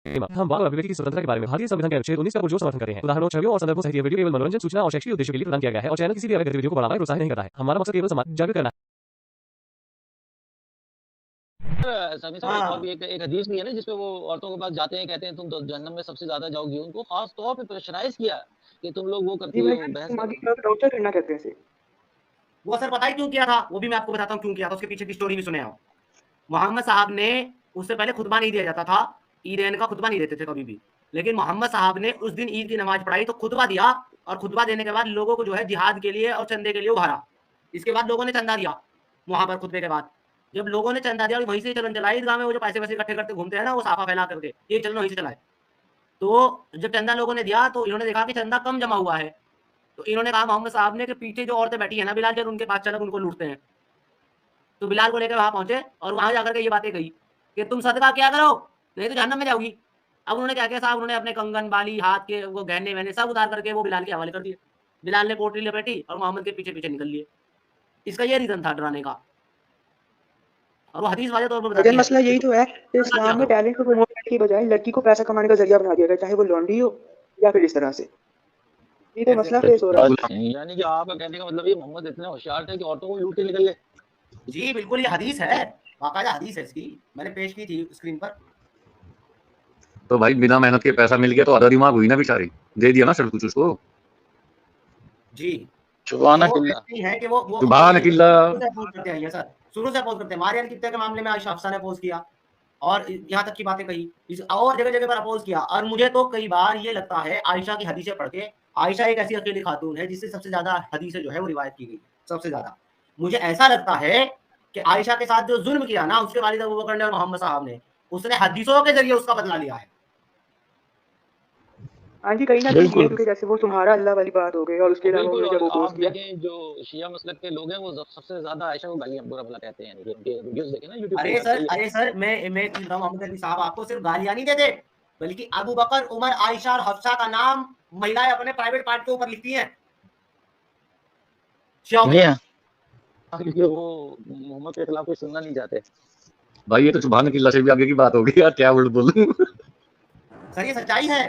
हम वाक और अभिव्यक्ति की स्वतंत्रता के बारे में भारतीय संविधान के अनुच्छेद 19 का पुरजोर समर्थन करते हैं। उदाहरणों, छवियों और संदर्भों सहित यह वीडियो केवल मनोरंजन, सूचना और शैक्षिक उद्देश्यों के लिए प्रदान किया गया है और चैनल किसी भी अवैध गतिविधियों को बढ़ावा या प्रोत्साहित नहीं करता है। हमारा मकसद केवल समाज जागृत करना समी साहब और भी एक हदीस भी है ना जिसपे वो औरतों के पास जाते हैं, कहते हैं तुम तो जहन्नम में सबसे ज्यादा जाओगी। उनको खास तौर पे प्रेशराइज किया कि तुम लोग वो करती हो बहस टॉर्चर करना कहते हैं। वो असर पता है क्यों किया था, वो भी मैं आपको बताता हूँ क्यों किया था, उसके पीछे की स्टोरी भी सुने आओ। मोहम्मद साहब ने, उससे पहले खुतबा नहीं दिया जाता था, ईद का खुतबा नहीं देते थे कभी भी, लेकिन मोहम्मद साहब ने उस दिन ईद की नमाज पढ़ाई तो खुतबा दिया, और खुतबा देने के बाद लोगों को जो है जिहाद के लिए और चंदे के लिए उभारा। इसके बाद लोगों ने चंदा दिया वहां पर खुतबे के बाद। जब लोगों ने चंदा दिया और वहीं से चलन चला, ईदगाह में वो जो पैसे वैसे इकट्ठे करते घूमते हैं ना, वो साफा फैला करके ये चलन वहीं से चलाए। तो जब चंदा लोगों ने दिया तो इन्होंने देखा कि चंदा कम जमा हुआ है, तो इन्होंने कहा मोहम्मद साहब ने कि पीछे जो औरतें बैठी है ना बिलाल, जब उनके पास चलो उनको लूटते हैं। तो बिलाल को लेकर वहां पहुंचे और वहां जाकर के ये बातें कही कि तुम सदका क्या करो, नहीं तो जहन्नम में जाओगी। अब उन्होंने क्या किया साहब, उन्होंने अपने कंगन बाली हाथ के वो गहने वहने सब उतार करके वो बिलाल के हवाले कर दिए। बिलाल ने पोटली लपेटी और मोहम्मद के पीछे पीछे निकल लिए। इसका ये रीजन था डराने का, और वो हदीस वाले तौर पर बताती है। मसला यही तो है कि इस्लाम में टैलेंट को प्रमोट करने की बजाय लड़की को पैसा कमाने का जरिया बना दिया गया, चाहे वो लॉन्ड्री हो या फिर इस तरह से। ये तो मसला फेस हो रहा है। यानी कि आपका कहने का मतलब ये मोहम्मद इतने होशियार थे कि औरतों को लूट के निकल गए। जी बिल्कुल, ये हदीस है, बाकायदा हदीस है, इसकी मैंने पेश की थी स्क्रीन पर। तो भाई बिना मेहनत के पैसा मिल गया तो आधा दिमाग हुई ना बेचारी, दे दिया ना सब कुछ उसको। जी सुभान अल्लाह है कि वो सुभान अल्लाह करते हैं सर, शुरू से अपोज करते हैं। मारिया कित्ते के मामले में आयशा हफ्सा ने अपोज किया और यहाँ तक की बातें कही, और जगह जगह पर अपोज किया। और मुझे तो कई बार ये लगता है आयशा की हदीसें पढ़ के, आयशा एक ऐसी अकेली खातून है जिससे सबसे ज्यादा हदीसें जो है वो रिवायत की गई, सबसे ज्यादा। मुझे ऐसा लगता है कि आयशा के साथ जो जुल्म किया ना उसके वालिद अबू बकर ने और मोहम्मद साहब ने, उसने हदीसों के जरिए उसका बदला लिया है। हाँ जी, कहीं ना कहीं ये क्योंकि जैसे वो तुम्हारा अल्लाह वाली बात हो गई, और उसके अलावा जब वो आप देखें जो शिया मसलक के लोग हैं वो सबसे ज्यादा आयशा को गालियां बुरा भला कहते हैं, यानी कि उनके वीडियोस देखें ना यूट्यूब पे। अरे सर मैं मोहम्मद अली साहब आपको सिर्फ गालियां नहीं देते, बल्कि अबू बकर, उमर, आयशा और हफ्सा का नाम महिलाएं अपने प्राइवेट पार्ट के ऊपर लिखती हैं। क्योंकि वो मोहम्मद के खिलाफ कुछ सुनना नहीं चाहते। भाई ये तो सुभान अल्लाह से भी आगे की बात होगी यार, क्या बोलूं। सर ये सच्चाई है।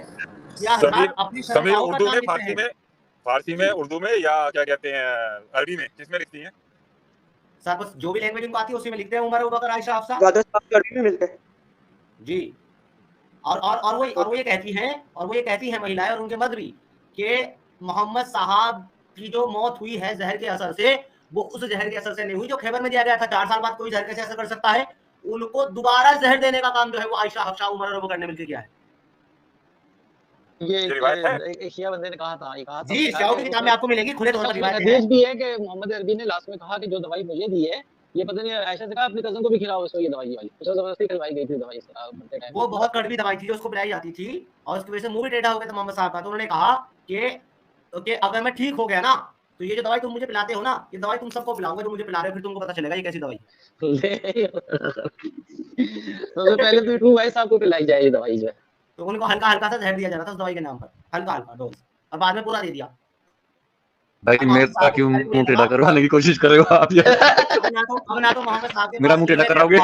समीर उर्दू में, फारसी में, उर्दू में या क्या कहते हैं अरबी में, किसमें लिखती हैं? सर बस जो भी लैंग्वेज उनको आती है उसी में लिखते हैं, उमर, अबू बकर, आयशा, हफ्सा। अरबी में मिलते हैं जी। और वो ये कहती हैं महिलाएं और उनके मर्द भी कि मोहम्मद साहब की जो मौत हुई है जहर के असर से, वो उस जहर के असर से नहीं हुई जो खैबर में दिया गया था। 4 साल बाद कोई जहर कैसे असर कर सकता है? उनको दोबारा जहर देने का काम जो है वो आयशा, हफ्सा, उमर और अबू बकर ने मिलकर किया है। ये एक शिया बंदे ने कहा था जी, शियाओं की किताब में आपको मिलेगी, खुले तौर पर रिवायत है। भी है कि मोहम्मद अरबी ने लास्ट में कहा कि जो दवाई मुझे दी है, ये पता नहीं आयशा से कहा अपनी कजन को भी खिलाओ इसको, ये दवाई वाली उसको जबरदस्ती खिलवाई गई थी दवाई बनते टाइम। वो बहुत कड़वी दवाई थी जो उसको पिलाई जाती थी, और उसकी वजह से मुंह भी टेढ़ा हो गया था मोहम्मद साहब का। तो उन्होंने कहा कि अगर मैं ठीक हो गया ना तो ये जो दवाई तुम मुझे पिलाते हो ना, ये दवाई तुम सबको पिलाऊंगा जो मुझे पिला रहे हो, फिर तुमको पता चलेगा ये कैसी दवाई। तो पहले तो इटू भाई साहब को पिलाई जाए ये दवाई जो है, तो उनको हल्का हल्का सा जहर दिया जा रहा था उस दवाई के नाम पर, हल्का हल्का डोज, और बाद में पूरा दे दिया। भाई मेरा क्यों मुंह टेढ़ा करवाने की कोशिश कर रहे हो आप यार? अब ना तो मोहम्मद साहब के मेरा मुंह टेढ़ा कराओगे?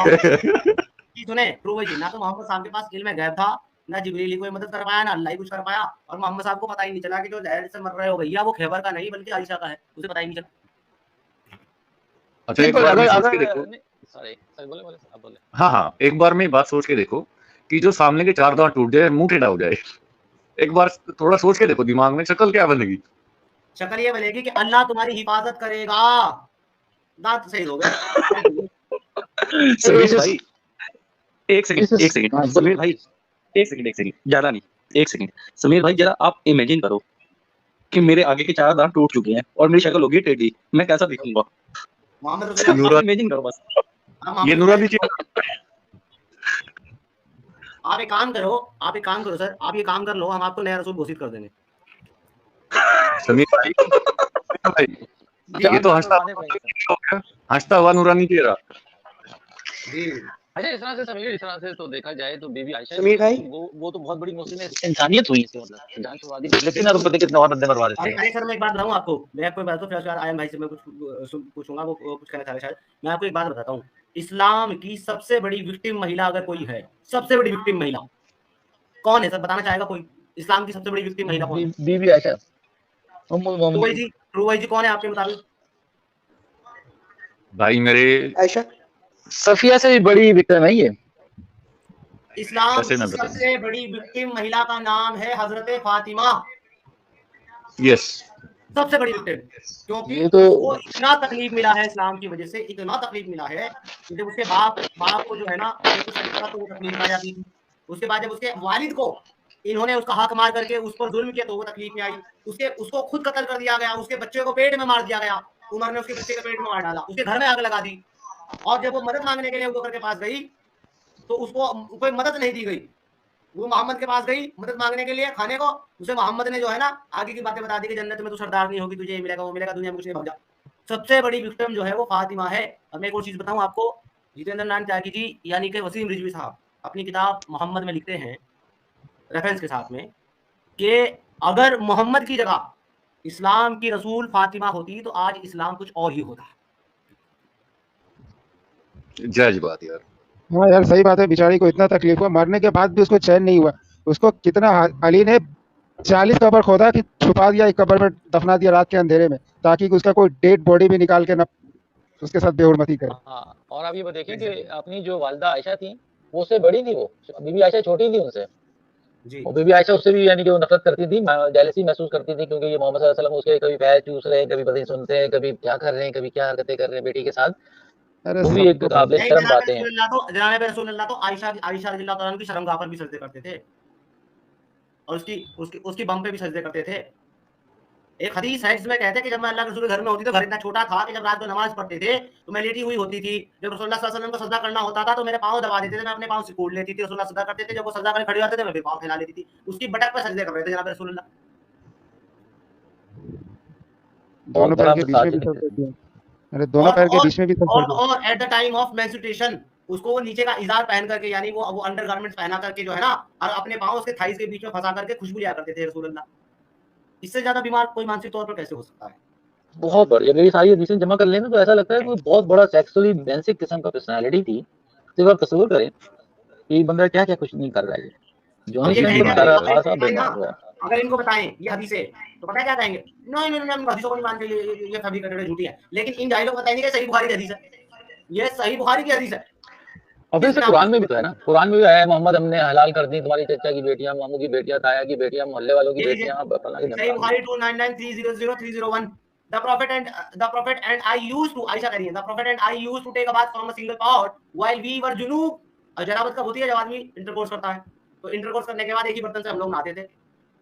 सुने प्रूव जी, ना तो मोहम्मद साहब के पास इल्म गैब था, ना जिब्रील कोई मदद कर पाया, ना अल्लाह ही कुछ कर पाया, और मोहम्मद साहब को पता ही नहीं चला कि जो जहर से मर रहे हो भैया वो खैबर का नहीं बल्कि आयशा का है, उसे पता ही नहीं चला। अच्छा एक बार में सोच के देखो, बोले हाँ एक बार में बात सोच के देखो कि जो सामने के 4 दांत टूट जाए, मुंह टेढ़ा हो जाए। एक बार थोड़ा सोच के देखो दिमाग में शक्ल क्या बनेगी? शक्ल ये बनेगी कि अल्लाह तुम्हारी हिफाजत करेगा, दांत सही हो गए। समीर भाई एक सेकंड समीर भाई एक सेकंड ज्यादा नहीं, एक सेकंड समीर भाई, जरा आप इमेजिन करो कि मेरे आगे के 4 दांत टूट चुके हैं और मेरी शक्ल होगी टेढ़ी, मैं कैसा दिखूंगा? इमेजिन करो बस। ये नूरानी की आप एक काम करो सर, आप ये काम कर लो, हम आपको नया रसूल घोषित कर देंगे। समीर भाई ये तो हंसता हुआ नूरानी चेहरा। जी अच्छा इस तरह से तो देखा जाए तो बीबी आयशा समीर भाई वो तो बहुत बड़ी मुस्लिम इंसानियत हुई इससे, मतलब जान छुड़ा दी, लेकिन अब पता कितने और बंदे मरवा देते हैं। अरे सर मैं एक बात बताऊं आपको, मैं आपको एक बात, तो फिर आयन भाई से मैं कुछ पूछूंगा, वो कुछ कहना चाह रहे शायद। मैं आपको एक बात बताता हूं, इस्लाम की सबसे बड़ी विक्टिम महिला अगर कोई है, सबसे बड़ी विक्टिम महिला कौन है सर, बताना चाहेगा कोई इस्लाम की सबसे बड़ी विक्टिम महिला कौन है? बीबी आयशा, उम्मुल मोमिनीन। ट्रू भाई जी कौन है आपके मुताबिक? भाई मेरे आयशा सफिया से भी बड़ी विक्टिम है ये। इस्लाम कैसे की ना बताऊं? सबसे बड़ी विक्टिम महिला का नाम है हजरत फातिमा, यस, सबसे बड़ी विक्टिम। क्योंकि ये तो उसको इतना तकलीफ मिला है इस्लाम की वजह से, इतना तकलीफ मिला है कि जब उसके बाप को जो है ना कोई कुछ करता तो वो तकलीफ में आ जाती थी। उसके बाद जब उसके वालिद को इन्होंने उसका हक मार करके उस पर जुल्म किया तो वो तकलीफ में आई। उसको खुद कत्ल कर दिया गया, उसके बच्चे को पेट में मार दिया गया, उमर ने उसके बच्चे के पेट में मार डाला, उसके घर में आग लगा दी। और जब वो मदद मांगने के लिए अबू बकर के पास गई तो उसको कोई मदद नहीं दी गई। वो मोहम्मद के पास गई मदद मांगने के लिए खाने को, उसे मोहम्मद ने जो है ना आगे की बातें बता दी कि जन्नत में तू सरदार नहीं होगी, तुझे ये मिलेगा वो मिलेगा, दुनिया में कुछ नहीं, भाग जा। सबसे बड़ी विक्टिम जो है वो फातिमा है। और मैं एक और चीज बताऊं आपको, जितेंद्र नाथ त्यागी जी यानी कि वसीम रिजवी साहब अपनी किताब मोहम्मद में लिखते हैं रेफरेंस के साथ में कि अगर मोहम्मद की जगह इस्लाम की रसूल फातिमा होती तो आज इस्लाम कुछ और ही होता। जज बात यार। हाँ यार सही बात है, बेचारी को इतना तकलीफ हुआ, मरने के बाद भी उसको चैन नहीं हुआ। उसको कितना अली ने 40 कब्र खोदा कि छुपा दिया, एक कब्र में दफना दिया रात के अंधेरे में, ताकि उसका कोई डेड बॉडी भी निकाल के न उसके साथ बेहुरमती करे। हाँ, और आप ये देखें कि अपनी जो वालिदा आयशा थी वो उससे बड़ी थी, वो बीबी आयशा छोटी थी उनसे। और बीबी आयशा उससे भी यानी कि वो नफरत करती थी, जेलसी महसूस करती थी, क्योंकि ये मोहम्मद सल्लल्लाहु अलैहि वसल्लम उसके कभी पैर चूस रहे हैं, कभी बतें सुनते हैं, कभी क्या कर रहे हैं, कभी क्या हरकतें कर रहे हैं बेटी के साथ। अरे वो भी एक काबिल शर्म बातें हैं। जनाब रसूलुल्लाह तो आयशा रज़ियल्लाहु तआला की शर्मगाह पर भी सजदे करते थे और उसकी बम पे भी सजदे करते थे। एक हदीस है जिसमें कहते हैं कि जब मैं अल्लाह के रसूल के घर में होती तो घर इतना छोटा था कि जब रात को नमाज पढ़ते थे तो मैं लेटी हुई होती थी। जब रसूलुल्लाह सल्लल्लाहु अलैहि वसल्लम को सजदा करना होता था तो मेरे पाँव दबा देते थे, मैं अपने पाँव सिकोड़ लेती थी, रसूलुल्लाह सजदा करते थे, जब वो सजदा करके खड़े होते थे मैं भी पाँव फैला लेती थी। उसकी बटक पर सजदे कर रहे थे जनाब रसूलुल्लाह। दोनों पैर के बीच में भी सजदे किए। अरे दोनों पैर के बीच में भी सजदे किए। और at the time of menstruation उसको वो नीचे का इजार पहन करके यानी वो अंडरगारमेंट्स पहना करके जो है ना और अपने पाँव उसके थाइस के बीच में फंसा करके खुशबू लिया करते थे रसूलुल्लाह। इससे ज्यादा बीमार कोई मानसिक तौर पर कैसे हो सकता है? बहुत बढ़िया, ये सारी हदीसें जमा कर लेना तो ऐसा लगता है कि बहुत बड़ा सेक्सुअली बेसिक किस्म का पर्सनालिटी थी। सिर्फ आप तस्वीर करें कि बंदा क्या क्या कुछ नहीं कर रहा है, जो अगर इनको बताएं ये हदीसें तो पता क्या कहेंगे, नहीं हदीसों को नहीं मानते, ये फैब्रिकेटेड झूठी है। लेकिन इन जाहिलों को बताएंगे कि सही बुखारी की हदीस है, ये सही बुखारी की हदीस है। और फिर से कुरान में भी तो है ना, कुरान में भी है मोहम्मद हमने हलाल कर दी तुम्हारी चाचा की बेटियां, मामू की बेटियां, ताया की बेटियां, मोहल्ले वालों की बेटियां। सही Bukhari 299300301 The prophet and I used to Aisha कह रही है, the prophet and I used to take a bath from a single pot while we were junub। और जनाबत कब होती है? जब आदमी इंटरकोर्स करता है। तो इंटरकोर्स करने के बाद एक ही बर्तन से हम लोग नहाते थे।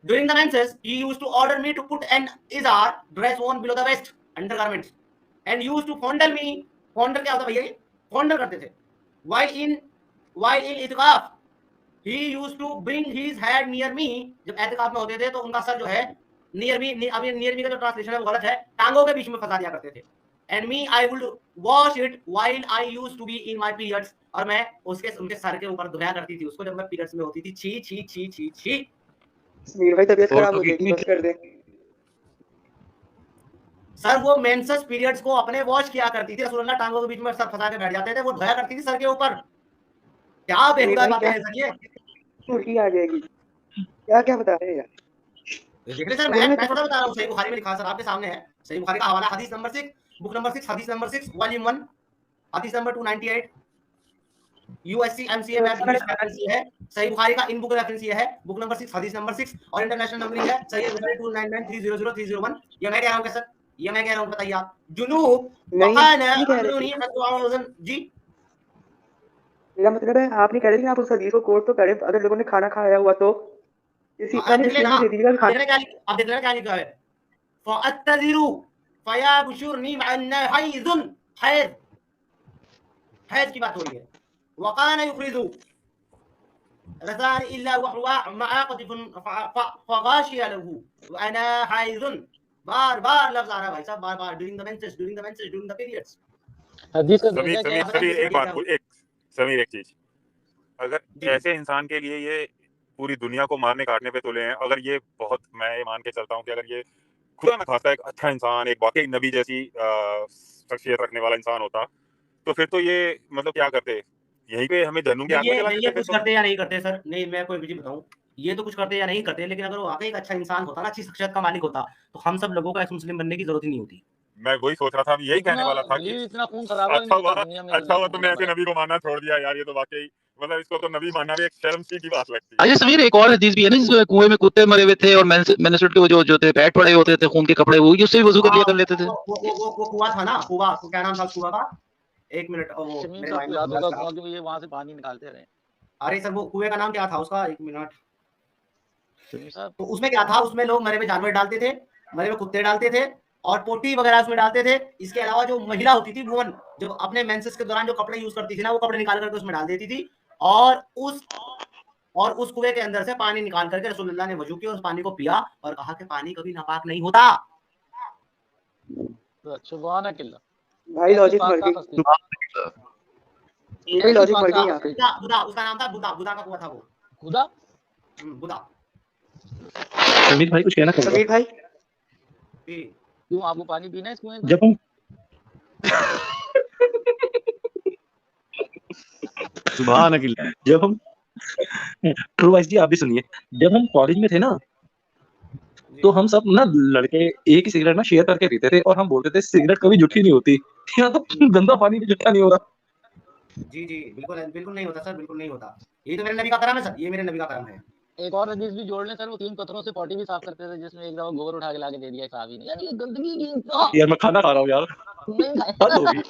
During the menses he used to order me to put an izar dress on below the waist undergarments and used to fondle me। fondle क्या होता है भैया? ये fondle करते थे। while in इतिकाफ he used to bring his head near me। जब एतिकाफ में होते थे तो उनका सर जो है नियर मी, अब ये नियर मी का जो ट्रांसलेशन है वो गलत है, टांगों के बीच में फंसा दिया करते थे। And me I would wash it while I used to be in my periods. और मैं उनके सर के ऊपर धोया करती थी उसको जब मैं पीरियड्स में होती थी। छी छी छी छी छी। समीर भाई तबीयत खराब हो जाएगी, बस कर दे। सर वो मेंसेस पीरियड्स को अपने वॉश किया करती थी, रसूलुल्लाह टांगों के बीच में सर फंसा के बैठ जाते थे, वो धोया करती थी सर के ऊपर। क्या बेहुदा बातें हैं सर ये? उल्टी आ जाएगी, क्या क्या बता रहे हैं यार। देखिए सर मैं थोड़ा बता रहा हूँ, सही बुखारी में लिखा सर आपके सामने है, सही बुखारी का हवाला हदीस नंबर 6 बुक नंबर 6 हदीस नंबर 6 वॉल्यूम 1 हदीस number 298 USC MCA web reference ये है। सही बुखारी का इन बुक रेफरेंस ये है बुक नंबर 6 हदीस नंबर 6 और इंटरनेशनल नंबरिंग है सही बुखारी 299300301। ये मैं कह रहा हूँ क्या सर? ये मैं कह रहा हूँ, बताइए आप। जुनूब वकाना जी मेरा मतलब है आप नहीं कह रहे थे आप उस हदीस को कोट तो करें, अगर लोगों ने खाना खाया हुआ तो इसी अब देख लेना क्या लिखा है, फअतज़िरु फयाबशुरनी मअन हैज़ुन, हैज़ की बात हो रही है। वकाना युखरिजु रज़ान इल्ला वहुवा मआक़तिफुन फगाशिया लहू वअना हैज़ुन। बार लफ्ज आ रहा है भाई साहब, बार during the menses during the periods. हदीस का समीर एक चीज, अगर ऐसे इंसान के लिए ये पूरी दुनिया को मारने काटने पे तुले हैं, अगर ये बहुत, मैं ये मान के चलता हूँ कि अगर ये खुदा न खास्ता एक अच्छा इंसान, एक वाकई नबी जैसी शख्सियत रखने वाला इंसान होता तो फिर तो ये मतलब क्या करते, यहीं पे हमें जहन्नुम के आग में जला देते। कुछ करते या नहीं करते सर? नहीं, मैं कोई विधि बताऊं, ये तो कुछ करते या नहीं करते, लेकिन अगर वो वाकई एक अच्छा इंसान होता ना, अच्छी शख्सियत का मालिक होता, तो हम सब लोगों का एक मुस्लिम बनने की जरूरत ही नहीं होती। मैं वही सोच रहा था, यही कहने वाला था कि इतना खून खराबा भी अच्छा नहीं हुआ था दुनिया में। अच्छा हुआ तुमने ऐसे नबी को मानना छोड़ दिया यार, ये तो वाकई मतलब इसको तो नबी मानना भी एक शर्म की बात लगती है। अच्छा समीर, एक और हदीस भी है ना जिसमें कुएं में कुत्ते मरे हुए थे और मैनसूट के वो जो थे पैट पड़े होते थे खून के कपड़े, वो उससे भी वजू कर लिया कर लेते थे। वो कुआं था ना, कुआं, क्या नाम था उस कुआं का? एक मिनट, वो शमीम मेरे साहब माइंड को में याद फ्लैश होगा करा। क्योंकि ये वहां से पानी निकालते रहे। अरे सर, वो कुएं का नाम क्या था उसका? एक मिनट। शमीम साहब, तो उसमें क्या था, उसमें लोग मरे हुए जानवर डालते थे, मरे हुए कुत्ते डालते थे और पोटी वगैरह उसमें डालते थे। इसके अलावा जो महिला होती थी, वुमन, जो अपने मेंसेस के दौरान जो कपड़े यूज करती थी ना, वो कपड़े निकाल करके उसमें डाल देती थी। और उस कुएं के अंदर से पानी निकाल करके रसूलुल्लाह ने वजू किया, उस पानी को पिया और कहा कि पानी कभी नापाक नहीं होता। सुभान अल्लाह, भाई लॉजिक मर गई, मेरी लॉजिक मर गई यहाँ पे। बुदा, उसका नाम था बुदा, बुदा का कुआं था वो। खुदा बुदा। समीर भाई कुछ कहना चाहोगे? समीर भाई, क्यों आपको पानी पीना है इस कुएं का? जब हम सुभान अल्लाह। जब हम ट्रू वाइस जी आप भी सुनिए, जब हम कॉलेज में थे ना, तो हम सब ना लड़के एक ही सिगरेट ना शेयर करके पीते थे और हम बोलते थे सिगरेट कभी जुठी नहीं होती। यहाँ तो गंदा पानी भी जुठा नहीं हो रहा। जी जी, बिल्कुल बिल्कुल नहीं होता सर, बिल्कुल नहीं होता। ये तो मेरे नबी का करम है सर, ये मेरे नबी का करम है। एक और हदीस भी जोड़ लें सर, वो 3 पत्थरों से पॉटी भी साफ करते थे, जिसमें एक दफा गोबर उठा के लाके दे दिया साहब ने। यानी ये गंदगी की यार मैं खाना खा रहा हूँ यार, नहीं खाया हद होगी।